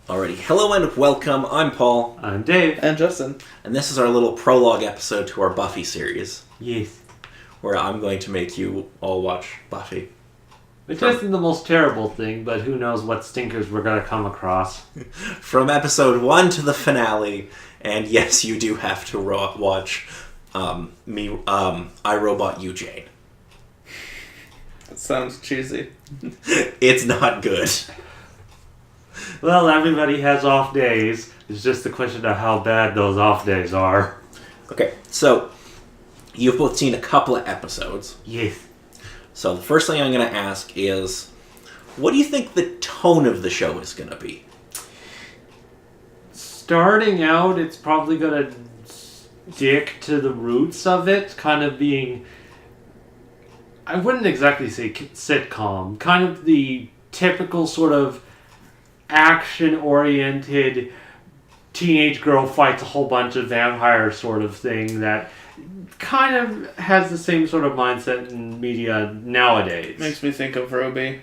Alrighty, hello and welcome. I'm Paul. I'm Dave. And Justin. And this is our little prologue episode to our Buffy series. Yes. Where I'm going to make you all watch Buffy. Which isn't the most terrible thing, but who knows what stinkers we're going to come across. From episode 1 to the finale, and yes, you do have to watch I, Robot You, Jane. That sounds cheesy. It's not good. Well, everybody has off days. It's just a question of how bad those off days are. Okay, so you've both seen a couple of episodes. Yes. So the first thing I'm going to ask is, what do you think the tone of the show is going to be? Starting out, it's probably going to stick to the roots of it, kind of being, I wouldn't exactly say sitcom, kind of the typical sort of action-oriented teenage girl fights a whole bunch of vampires sort of thing that kind of has the same sort of mindset in media nowadays. Makes me think of Roby.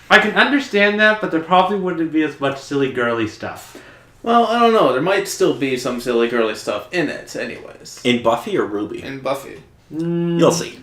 I can understand that, but there probably wouldn't be as much silly girly stuff. Well, I don't know. There might still be some silly girly stuff in it, anyways. In Buffy or Ruby? In Buffy. You'll see.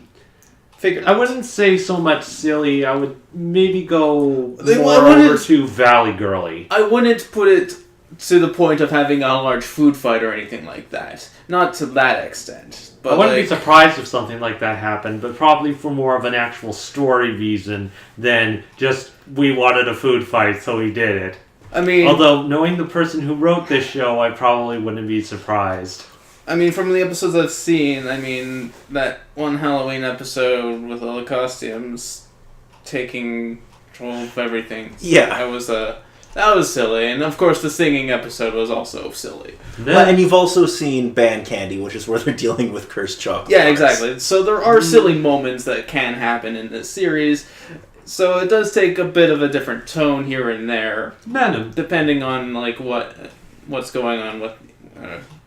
I wouldn't say so much silly. I would maybe go more over to Valley girly. I wouldn't put it to the point of having a large food fight or anything like that. Not to that extent. But I wouldn't be surprised if something like that happened, but probably for more of an actual story reason than just we wanted a food fight, so we did it. I mean, although knowing the person who wrote this show, I probably wouldn't be surprised. I mean, from the episodes I've seen, I mean, that one Halloween episode with all the costumes taking control of everything. Yeah. That was silly. And, of course, the singing episode was also silly. Well, and you've also seen Band Candy, which is where they're dealing with cursed chocolate. Yeah, exactly. So there are silly moments that can happen in this series. So it does take a bit of a different tone here and there. Venom. Depending on, like, what's going on with...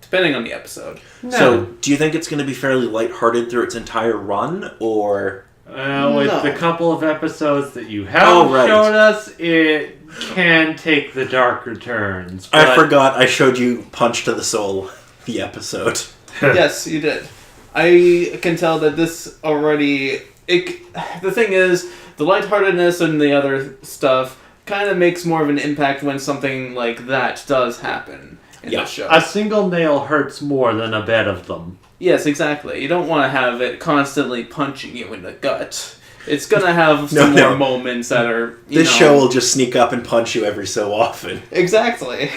depending on the episode. No. So, do you think it's going to be fairly lighthearted through its entire run, or... With the couple of episodes that you have showed us, it can take the darker turns. But... I forgot I showed you Punch to the Soul, the episode. Yes, you did. I can tell that this already... the thing is, the lightheartedness and the other stuff kind of makes more of an impact when something like that does happen in the show. A single nail hurts more than a bed of them. Yes, exactly. You don't want to have it constantly punching you in the gut. It's going to have some more moments that are, This show will just sneak up and punch you every so often. Exactly.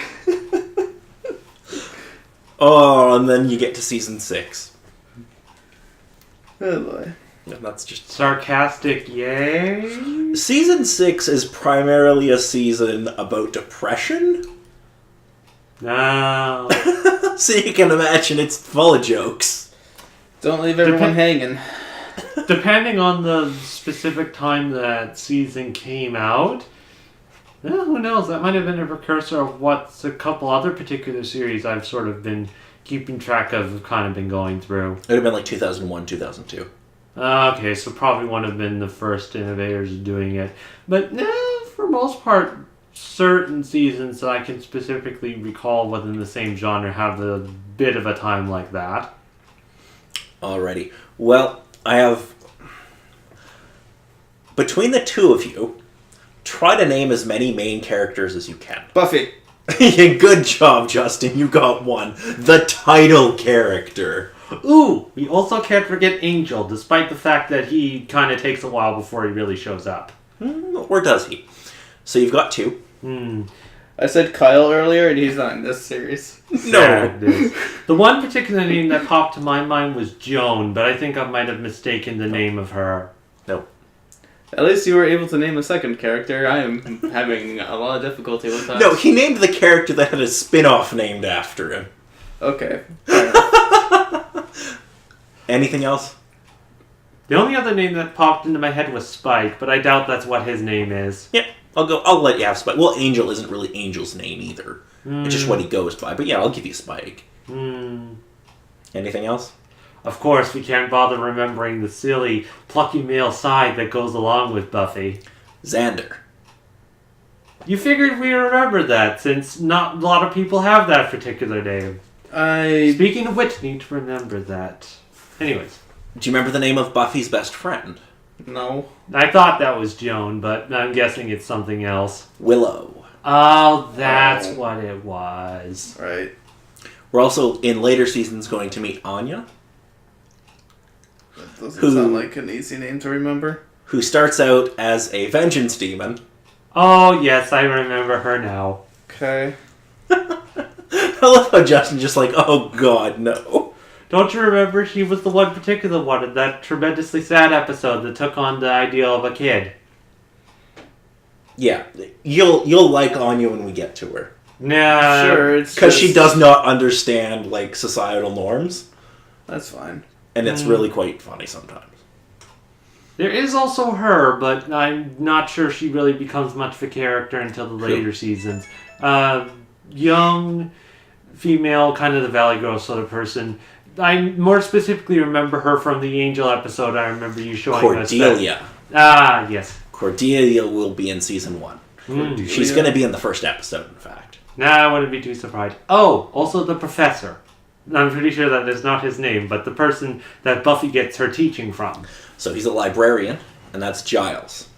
Oh, and then you get to season 6. Oh boy. And that's just... Sarcastic, yay? Season 6 is primarily a season about depression. No. So you can imagine it's full of jokes. Don't leave everyone hanging. Depending on the specific time that season came out, who knows? That might have been a precursor of what's a couple other particular series I've sort of been keeping track of, kind of been going through. It would have been like 2001, 2002. Okay, so probably one have been the first innovators doing it. But for most part, certain seasons that I can specifically recall within the same genre have a bit of a time like that. Alrighty. Well, I have... Between the two of you, try to name as many main characters as you can. Buffy. Good job, Justin. You got one. The title character. Ooh, we also can't forget Angel, despite the fact that he kind of takes a while before he really shows up. Or does he? So you've got 2. I said Kyle earlier, and he's not in this series. No. The one particular name that popped to my mind was Joan, but I think I might have mistaken the name of her. Nope. At least you were able to name a second character. I am having a lot of difficulty with that. No, he named the character that had a spin-off named after him. Okay. Fair enough. Anything else? The only other name that popped into my head was Spike, but I doubt that's what his name is. Yeah, I'll let you have Spike. Well, Angel isn't really Angel's name either. It's just what he goes by. But yeah, I'll give you Spike. Anything else? Of course, we can't bother remembering the silly, plucky male side that goes along with Buffy. Xander. You figured we remember that, since not a lot of people have that particular name. Speaking of which, need to remember that. Anyways. Do you remember the name of Buffy's best friend? No. I thought that was Joan, but I'm guessing it's something else. Willow. Oh, that's what it was. Right. We're also, in later seasons, going to meet Anya. That doesn't sound like an easy name to remember. Who starts out as a vengeance demon. Oh, yes, I remember her now. Okay. I love how Justin's just like, oh god, no. Don't you remember she was the one particular one in that tremendously sad episode that took on the idea of a kid? Yeah, you'll like Anya when we get to her. Nah. Sure, it's because she does not understand like societal norms. That's fine. And it's really quite funny sometimes. There is also her, but I'm not sure she really becomes much of a character until the later seasons. Young, female, kind of the Valley Girl sort of person. I more specifically remember her from the Angel episode. I remember you showing Cordelia. us that. Yes. Cordelia will be in season 1. She's going to be in the first episode, in fact. Nah, I wouldn't be too surprised. Oh, also the professor. I'm pretty sure that is not his name, but the person that Buffy gets her teaching from. So he's a librarian, and that's Giles.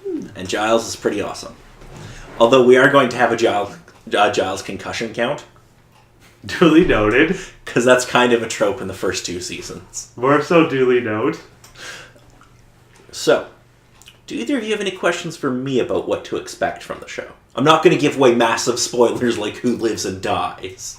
And Giles is pretty awesome. Although we are going to have a Giles concussion count. Duly noted. Because that's kind of a trope in the first 2 seasons. More so duly note. So, do either of you have any questions for me about what to expect from the show? I'm not going to give away massive spoilers like who lives and dies.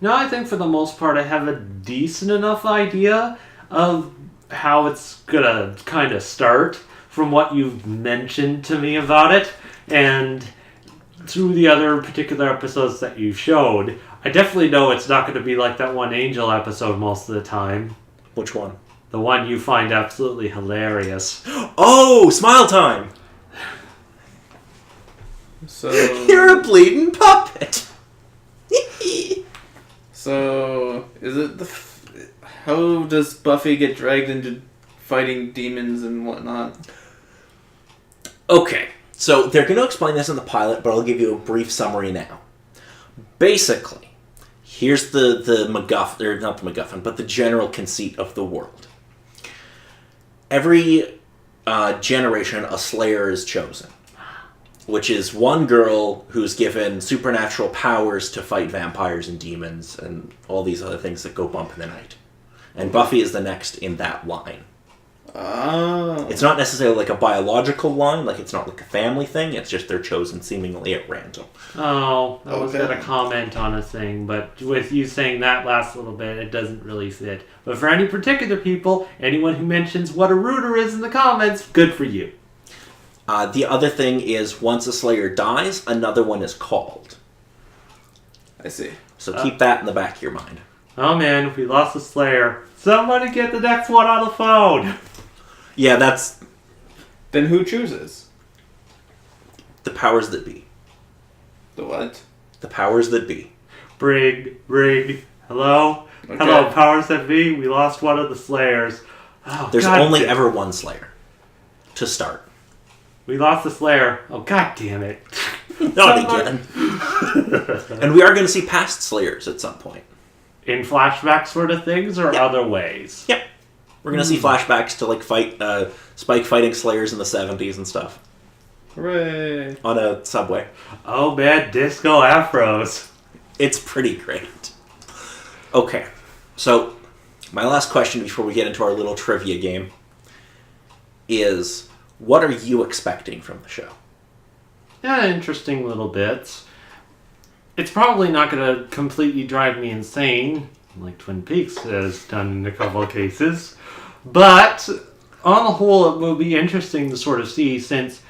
No, I think for the most part I have a decent enough idea of how it's gonna kind of start from what you've mentioned to me about it, and through the other particular episodes that you showed, I definitely know it's not going to be like that one Angel episode most of the time. Which one? The one you find absolutely hilarious. Oh, smile time! So You're a bleeding puppet! So, is it how does Buffy get dragged into fighting demons and whatnot? Okay, so they're going to explain this in the pilot, but I'll give you a brief summary now. Basically, here's the MacGuffin, or not the MacGuffin, but the general conceit of the world. Every generation, a Slayer is chosen, which is one girl who's given supernatural powers to fight vampires and demons and all these other things that go bump in the night. And Buffy is the next in that line. Oh. It's not necessarily like a biological line, like it's not like a family thing, it's just they're chosen seemingly at random. Oh, I was going to comment on a thing, but with you saying that last little bit, it doesn't really fit. But for any particular people, anyone who mentions what a rooter is in the comments, good for you. The other thing is, once a Slayer dies, another one is called. I see. So keep that in the back of your mind. Oh man, we lost a Slayer. Somebody get the next one on the phone! Yeah, that's Then who chooses? the powers that be. The what? The powers that be. Brig, hello? Okay. Hello, powers that be, we lost one of the Slayers. Oh, There's God only damn- ever one Slayer. To start. We lost the Slayer. Oh, god damn it. Not again. And we are going to see past Slayers at some point. In flashback sort of things, or other ways? Yep. We're going to see flashbacks to like Spike fighting Slayers in the 70s and stuff. Hooray. On a subway. Oh man, disco afros. It's pretty great. Okay. So, my last question before we get into our little trivia game is, what are you expecting from the show? Yeah, interesting little bits. It's probably not going to completely drive me insane, like Twin Peaks has done in a couple of cases. But, on the whole, it will be interesting to sort of see, since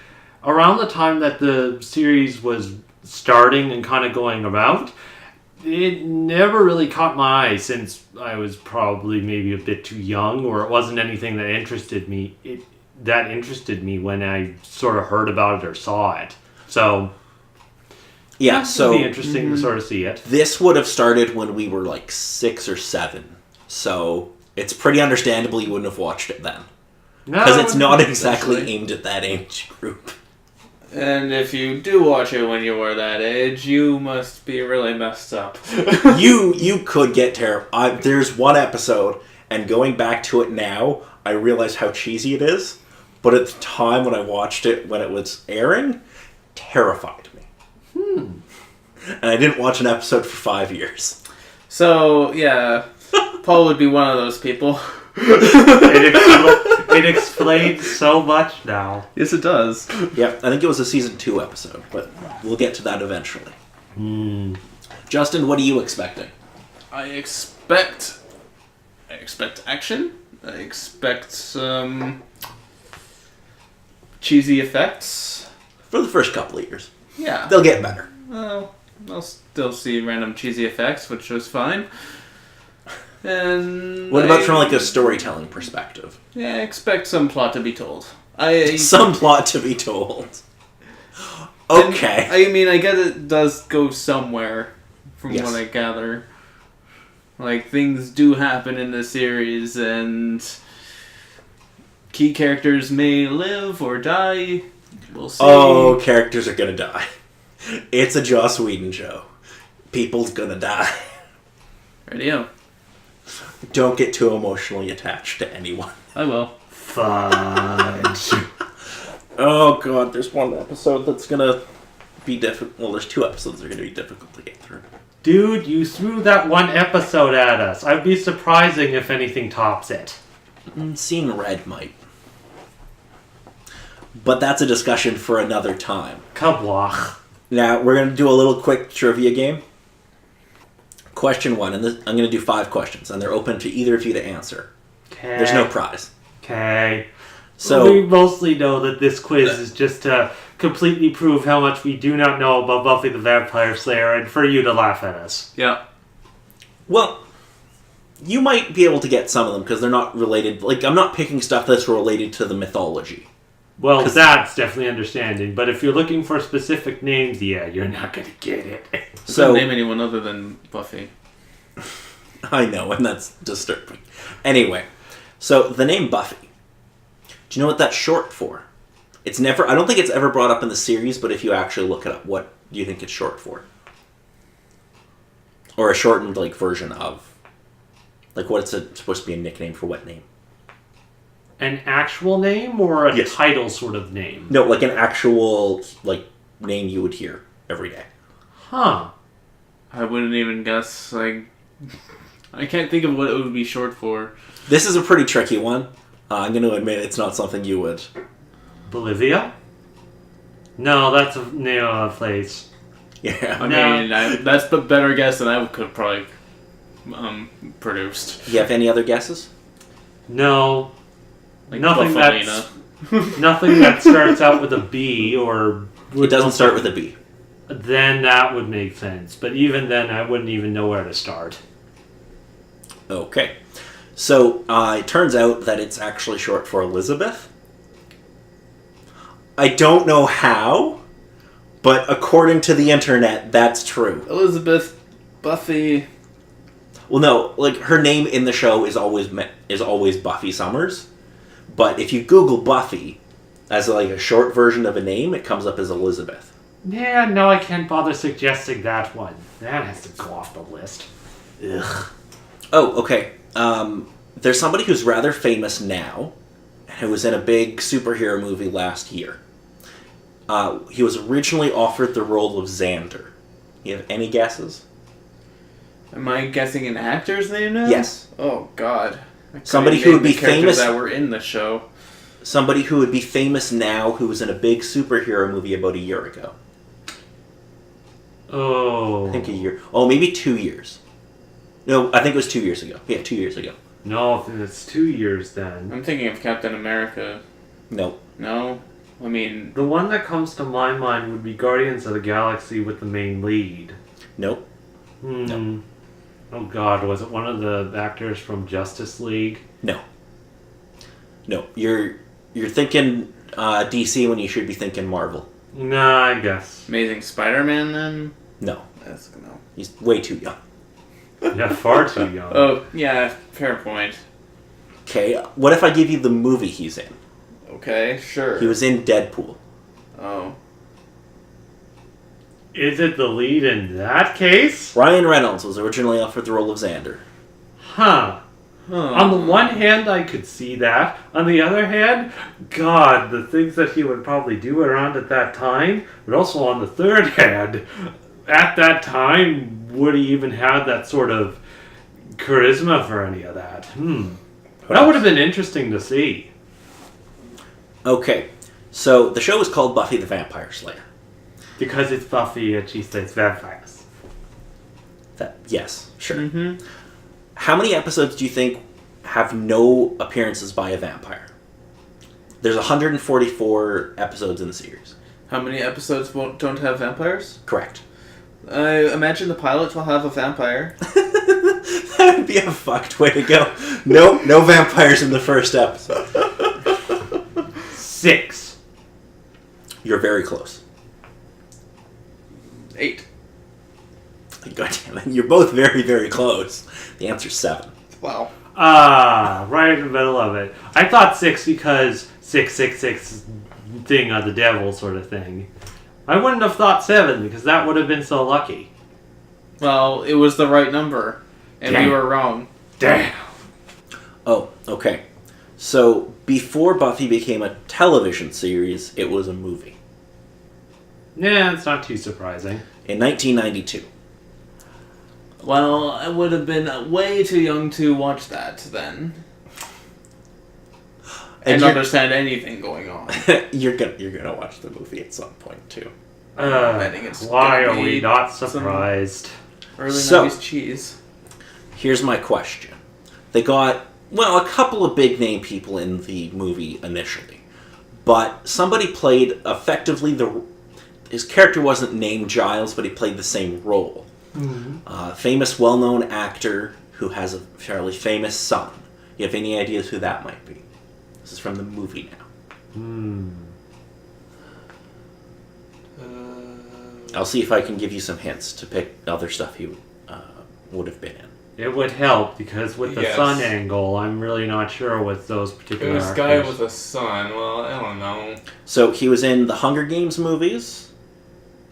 around the time that the series was starting and kind of going around, it never really caught my eye, since I was probably maybe a bit too young, or it wasn't anything that interested me. That interested me when I sort of heard about it or saw it. So, Yeah, it so would be interesting to sort of see it. this would have started when we were like 6 or 7. So, it's pretty understandable you wouldn't have watched it then. Because it's not exactly aimed at that age group. And if you do watch it when you were that age, you must be really messed up. You could get terrible. There's one episode, and going back to it now, I realize how cheesy it is. But at the time when I watched it, when it was airing, terrified me. And I didn't watch an episode for 5 years. So, yeah, Paul would be one of those people. It explains so much now. Yes, it does. Yep, I think it was a season 2 episode, but we'll get to that eventually. Justin, what are you expecting? I expect action. I expect some cheesy effects. For the first couple of years. Yeah. They'll get better. Well, I'll still see random cheesy effects, which was fine. And What about from like a storytelling perspective? Yeah, I expect some plot to be told. Some plot to be told. Okay. I mean, I guess it does go somewhere, from Yes. what I gather. Like, things do happen in the series, and key characters may live or die. We'll see. Oh, characters are gonna die. It's a Joss Whedon show. People's gonna die. Radio. Don't get too emotionally attached to anyone. I will. Fudge. Oh god, there's one episode that's gonna be difficult. Well, there's 2 episodes that are gonna be difficult to get through. Dude, you threw that one episode at us. I'd be surprising if anything tops it. Seeing red might. But that's a discussion for another time. Kabwach. Now, we're going to do a little quick trivia game. Question 1, and I'm going to do 5 questions, and they're open to either of you to answer. Okay. There's no prize. Okay. So we mostly know that this quiz is just to completely prove how much we do not know about Buffy the Vampire Slayer and for you to laugh at us. Yeah. well, you might be able to get some of them because they're not related. Like, I'm not picking stuff that's related to the mythology. Well, that's definitely understanding. But if you're looking for specific names, yeah, you're not going to get it. So name anyone other than Buffy. I know, and that's disturbing. Anyway, so the name Buffy. Do you know what that's short for? It's never. I don't think it's ever brought up in the series, but if you actually look it up, what do you think it's short for? Or a shortened version of? Like, what's it supposed to be a nickname for what name? An actual name or a Yes. title sort of name? No, like an actual name you would hear every day. Huh. I wouldn't even guess. I can't think of what it would be short for. This is a pretty tricky one. I'm going to admit it's not something you would. Bolivia? No, that's a name of a place. Yeah. I No. mean, that's a better guess than I could have probably produced. You have any other guesses? No. Like Nothing Buffalina. Nothing that starts out with a B or... It doesn't start with a B. Then that would make sense. But even then, I wouldn't even know where to start. Okay. So, it turns out that it's actually short for Elizabeth. I don't know how, but according to the internet, that's true. Elizabeth, Buffy. Well, no, her name in the show is always Buffy Summers, but if you Google Buffy as a short version of a name, it comes up as Elizabeth. Yeah, no, I can't bother suggesting that one. That has to go off the list. Ugh. Oh, okay. There's somebody who's rather famous now, who was in a big superhero movie last year. He was originally offered the role of Xander. You have any guesses? Am I guessing an actor's name now? Yes. Oh, God. Somebody who would be famous. that were in the show. Somebody who would be famous now, who was in a big superhero movie about a year ago. Oh. I think a year. Oh, maybe 2 years. No, I think it was 2 years ago. Yeah, 2 years ago. No, if it's 2 years then. I'm thinking of Captain America. No. No? I mean... The one that comes to my mind would be Guardians of the Galaxy with the main lead. Nope. No. Oh God, was it one of the actors from Justice League? No. No. You're thinking DC when you should be thinking Marvel. Nah, I guess. Amazing Spider-Man, then? No. No. He's way too young. Yeah, far too young. Oh, yeah, fair point. Okay, what if I give you the movie he's in? Okay, sure. He was in Deadpool. Oh. Is it the lead in that case? Ryan Reynolds was originally offered the role of Xander. Huh. On the one hand, I could see that. On the other hand, God, the things that he would probably do around at that time. But also on the third hand, at that time, would he even have that sort of charisma for any of that? That would have been interesting to see. Okay, so the show is called Buffy the Vampire Slayer. Because it's Buffy and she slays vampires. Yes, sure. Mm-hmm. How many episodes do you think have no appearances by a vampire? There's 144 episodes in the series. How many episodes don't have vampires? Correct. I imagine the pilot will have a vampire. That would be a fucked way to go. No vampires in the first episode. 6. You're very close. 8. God damn it. You're both very, very close. The answer's 7. Wow. Right in the middle of it. I thought 6 because 666 thing of the devil sort of thing. I wouldn't have thought 7 because that would have been so lucky. Well, it was the right number, and Damn. we were wrong. Damn. Oh, okay. So, before Buffy became a television series, it was a movie. Yeah, it's not too surprising. In 1992. Well, I would have been way too young to watch that then. And understand anything going on. You're gonna watch the movie at some point, too. I think it's why gonna are we be not surprised? Early So- 90s cheese. Here's my question. They got, well, a couple of big name people in the movie initially. But somebody played effectively his character wasn't named Giles, but he played the same role. Mm-hmm. Famous, well-known actor who has a fairly famous son. You have any ideas who that might be? This is from the movie now. I'll see if I can give you some hints to pick other stuff he would have been in. It would help because with the Yes. sun angle, I'm really not sure with those particular This guy actors. with a son, well, I don't know. So he was in the Hunger Games movies.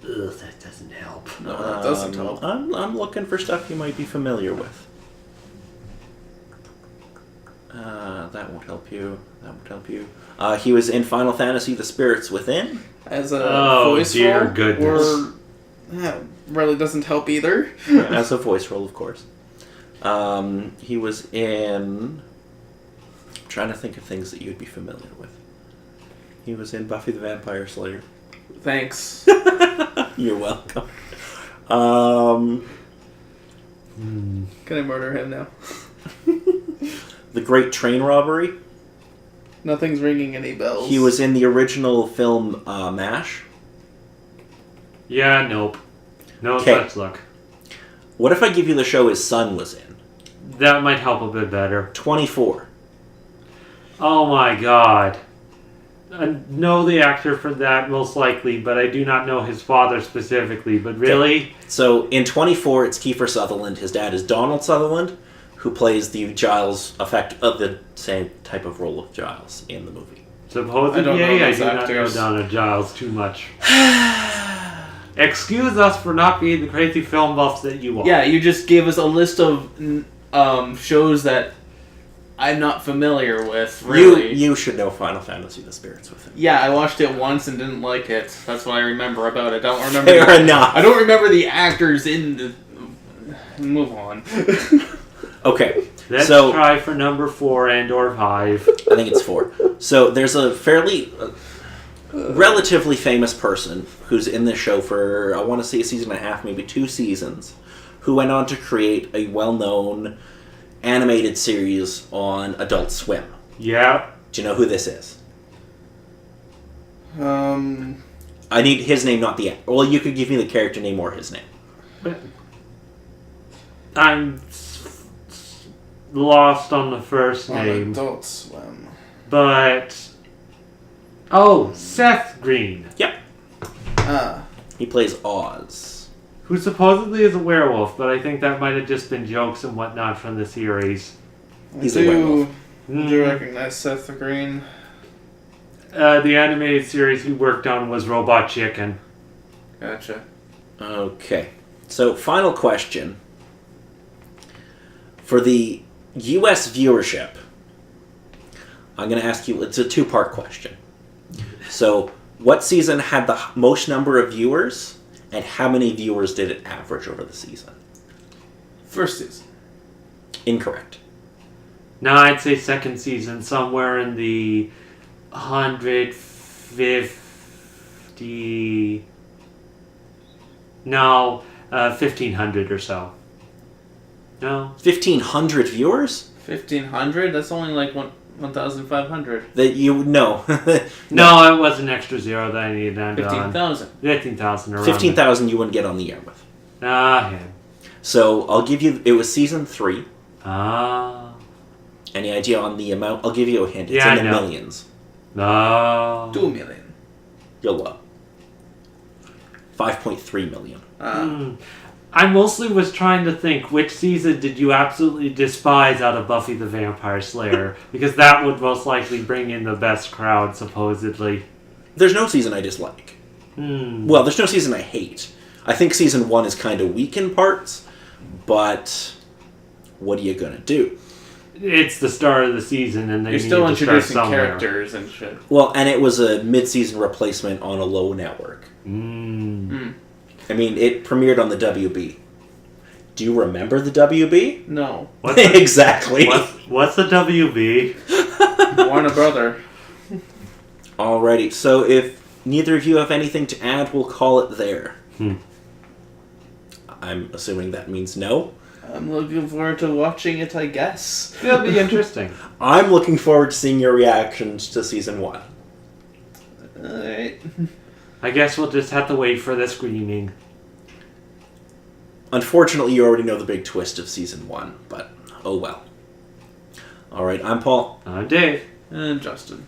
Ugh, that doesn't help. No, that doesn't help. I'm looking for stuff you might be familiar with. That won't help you. That won't help you. He was in Final Fantasy: The Spirits Within. As a Oh, voice dear role, goodness. or that really doesn't help either. As a voice role, of course. He was in... I'm trying to think of things that you'd be familiar with. He was in Buffy the Vampire Slayer. Thanks. You're welcome. Can I murder him now? The Great Train Robbery. Nothing's ringing any bells. He was in the original film MASH. Yeah, nope. No 'Kay. such luck. What if I give you the show his son was in? That might help a bit better. 24. Oh my god. I know the actor for that most likely, but I do not know his father specifically. But really? So in 24, it's Kiefer Sutherland. His dad is Donald Sutherland, who plays the Giles effect of the same type of role of Giles in the movie. Supposedly, I don't know I those do not know actors. Donna Giles too much. Excuse us for not being the crazy film buffs that you are. Yeah, you just gave us a list of shows that I'm not familiar with, really. You should know Final Fantasy: The Spirits Within. Yeah, I watched it once and didn't like it. That's what I remember about it. I don't remember. Fair enough. I don't remember the actors in the. Move on. Let's So- try for number 4 and or 5. I think it's 4. So there's a fairly... relatively famous person who's in this show for, I want to say, a season and a half, maybe 2 seasons, who went on to create a well-known animated series on Adult Swim. Yeah. Do you know who this is? I I need his name, not the... Well, you could give me the character name or his name. I'm lost on the first name. Adult Swim. But... Oh, Seth Green. Yep. Ah. He plays Oz. Who supposedly is a werewolf, but I think that might have just been jokes and whatnot from the series. He's a werewolf. I do recognize Seth Green. The animated series he worked on was Robot Chicken. Gotcha. Okay. So, final question. For the U.S. viewership, I'm going to ask you, it's a two-part question. So, what season had the most number of viewers, and how many viewers did it average over the season? First season. Incorrect. No, I'd say second season, somewhere in the 150... No, 1,500 or so. No? 1,500 viewers? 1,500? That's only like 1,500. That you... No. No, it was an extra zero that I needed to add on. 15,000. 15,000 around. 15,000 you wouldn't get on the air with. Yeah. So, I'll give you... It was season 3. Ah. Any idea on the amount? I'll give you a hint. It's Yeah, in I the know. millions. No. 2 million. You're low. 5.3 million. I mostly was trying to think, which season did you absolutely despise out of Buffy the Vampire Slayer? Because that would most likely bring in the best crowd, supposedly. There's no season I dislike. Well, there's no season I hate. I think season 1 is kind of weak in parts, but what are you gonna do? It's the start of the season, and they You're need still to start introducing somewhere. characters and shit. Well, and it was a mid-season replacement on a low network. I mean, it premiered on the WB. Do you remember the WB? No. What's the, Exactly. what's the WB? Warner Brother. Alrighty, so if neither of you have anything to add, we'll call it there. I'm assuming that means no. I'm looking forward to watching it, I guess. It'll be interesting. I'm looking forward to seeing your reactions to season 1. Alright. I guess we'll just have to wait for the screaming. Unfortunately, you already know the big twist of season 1, but oh well. Alright, I'm Paul. I'm Dave. And Justin.